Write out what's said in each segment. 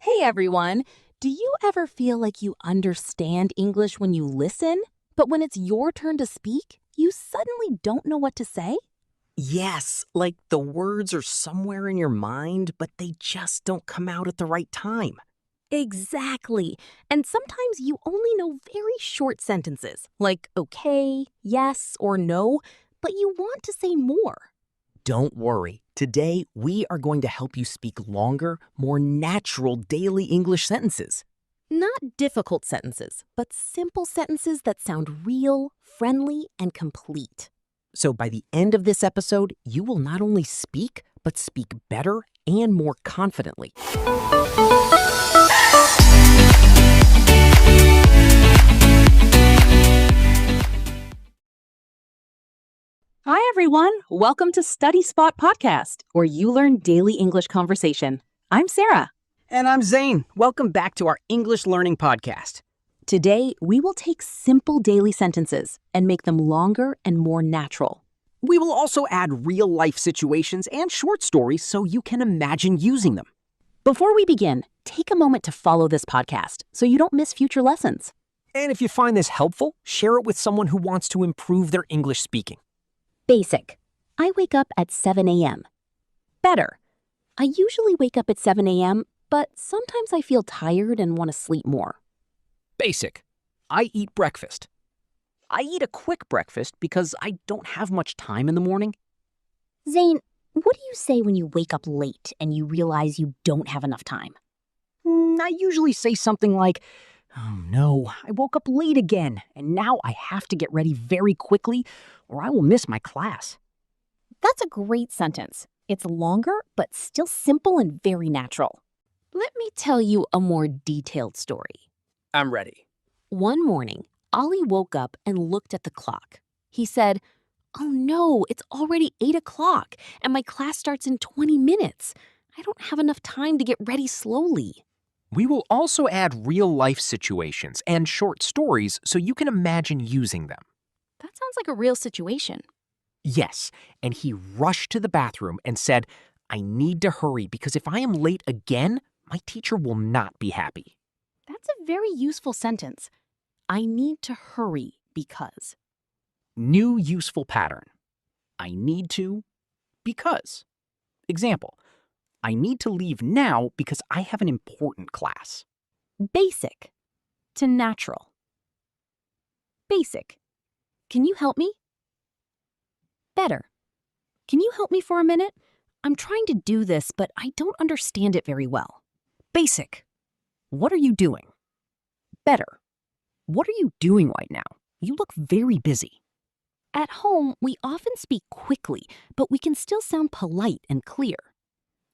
Hey everyone! Do you ever feel like you understand English when you listen, but when it's your turn to speak, you suddenly don't know what to say? Yes, like the words are somewhere in your mind, but they just don't come out at the right time. Exactly. And sometimes you only know very short sentences, like okay, yes, or no, but you want to say more. Don't worry. Today, we are going to help you speak longer, more natural daily English sentences. Not difficult sentences, but simple sentences that sound real, friendly, and complete. So by the end of this episode, you will not only speak, but speak better and more confidently. Hi, everyone. Welcome to Study Spot Podcast, where you learn daily English conversation. I'm Sarah. And I'm Zane. Welcome back to our English Learning Podcast. Today, we will take simple daily sentences and make them longer and more natural. We will also add real-life situations and short stories so you can imagine using them. Before we begin, take a moment to follow this podcast so you don't miss future lessons. And if you find this helpful, share it with someone who wants to improve their English speaking. Basic. I wake up at 7 a.m. Better. I usually wake up at 7 a.m., but sometimes I feel tired and want to sleep more. Basic. I eat breakfast. I eat a quick breakfast because I don't have much time in the morning. Zane, what do you say when you wake up late and you realize you don't have enough time? I usually say something like, "Oh no, I woke up late again, and now I have to get ready very quickly or I will miss my class." That's a great sentence. It's longer, but still simple and very natural. Let me tell you a more detailed story. I'm ready. One morning, Ollie woke up and looked at the clock. He said, "Oh no, it's already 8 o'clock, and my class starts in 20 minutes. I don't have enough time to get ready slowly." We will also add real-life situations and short stories so you can imagine using them. That sounds like a real situation. Yes, and he rushed to the bathroom and said, "I need to hurry because if I am late again, my teacher will not be happy." That's a very useful sentence. I need to hurry because. New useful pattern. I need to because. Example, I need to leave now because I have an important class. Basic to natural. Basic. Can you help me? Better. Can you help me for a minute? I'm trying to do this, but I don't understand it very well. Basic. What are you doing? Better. What are you doing right now? You look very busy. At home, we often speak quickly, but we can still sound polite and clear.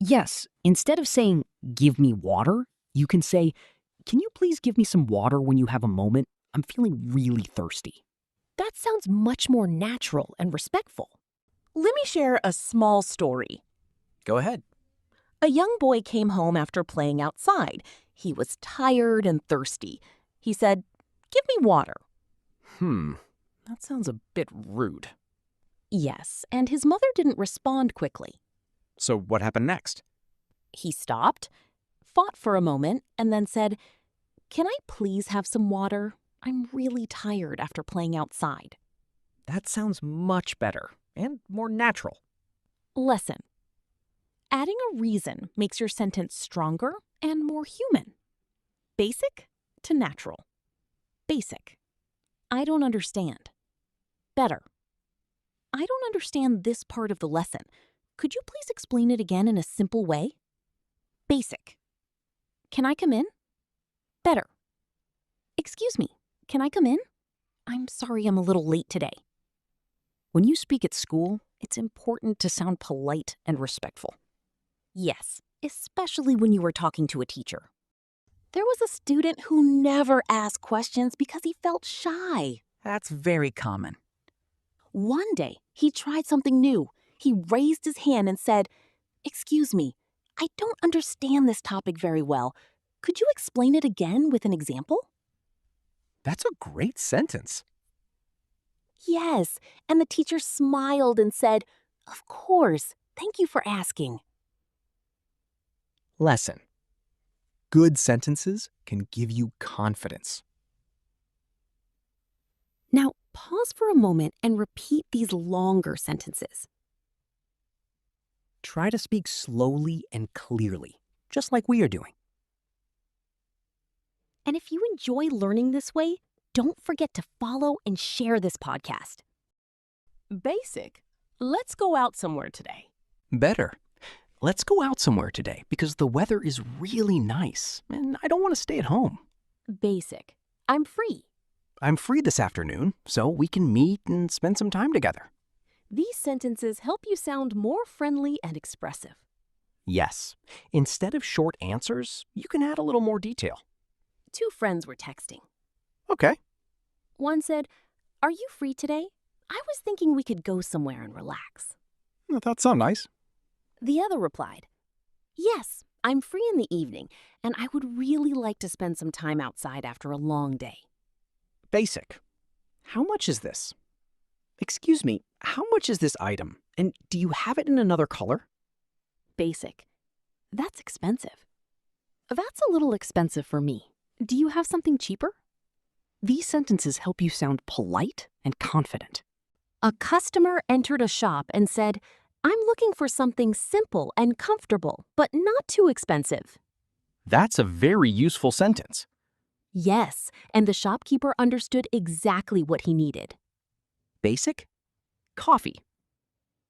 Yes, instead of saying, "Give me water," you can say, "Can you please give me some water when you have a moment? I'm feeling really thirsty." That sounds much more natural and respectful. Let me share a small story. Go ahead. A young boy came home after playing outside. He was tired and thirsty. He said, "Give me water." That sounds a bit rude. Yes, and his mother didn't respond quickly. So what happened next? He stopped, thought for a moment, and then said, "Can I please have some water? I'm really tired after playing outside." That sounds much better and more natural. Lesson. Adding a reason makes your sentence stronger and more human. Basic to natural. Basic. I don't understand. Better. I don't understand this part of the lesson. Could you please explain it again in a simple way? Basic. Can I come in? Better. Excuse me, can I come in? I'm sorry I'm a little late today. When you speak at school, it's important to sound polite and respectful. Yes, especially when you are talking to a teacher. There was a student who never asked questions because he felt shy. That's very common. One day, he tried something new. He raised his hand and said, "Excuse me, I don't understand this topic very well. Could you explain it again with an example?" That's a great sentence. Yes, and the teacher smiled and said, "Of course, thank you for asking." Lesson. Good sentences can give you confidence. Now, pause for a moment and repeat these longer sentences. Try to speak slowly and clearly, just like we are doing. And if you enjoy learning this way, don't forget to follow and share this podcast. Basic. Let's go out somewhere today. Better. Let's go out somewhere today because the weather is really nice and I don't want to stay at home. Basic. I'm free. I'm free this afternoon, so we can meet and spend some time together. These sentences help you sound more friendly and expressive. Yes. Instead of short answers, you can add a little more detail. 2 friends were texting. Okay. One said, "Are you free today? I was thinking we could go somewhere and relax." That sounds nice. The other replied, "Yes, I'm free in the evening, and I would really like to spend some time outside after a long day." Basic. How much is this? Excuse me, how much is this item? And do you have it in another color? Basic. That's expensive. That's a little expensive for me. Do you have something cheaper? These sentences help you sound polite and confident. A customer entered a shop and said, "I'm looking for something simple and comfortable, but not too expensive." That's a very useful sentence. Yes, and the shopkeeper understood exactly what he needed. Basic? Coffee.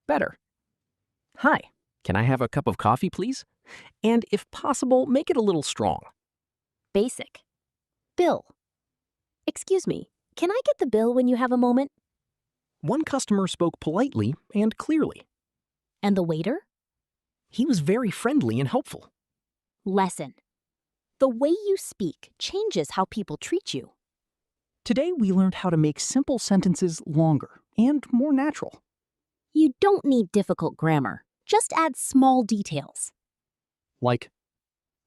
Better. Hi, can I have a cup of coffee, please? And if possible, make it a little strong. Basic. Bill. Excuse me, can I get the bill when you have a moment? One customer spoke politely and clearly. And the waiter? He was very friendly and helpful. Lesson. The way you speak changes how people treat you. Today we learned how to make simple sentences longer and more natural. You don't need difficult grammar. Just add small details. Like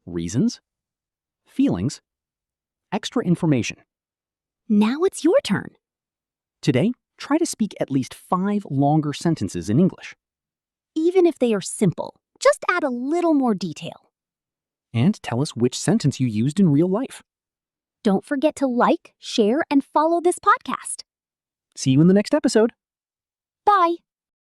reasons, feelings, extra information. Now it's your turn. Today, try to speak at least 5 longer sentences in English. Even if they are simple, just add a little more detail. And tell us which sentence you used in real life. Don't forget to like, share, and follow this podcast. See you in the next episode. Bye.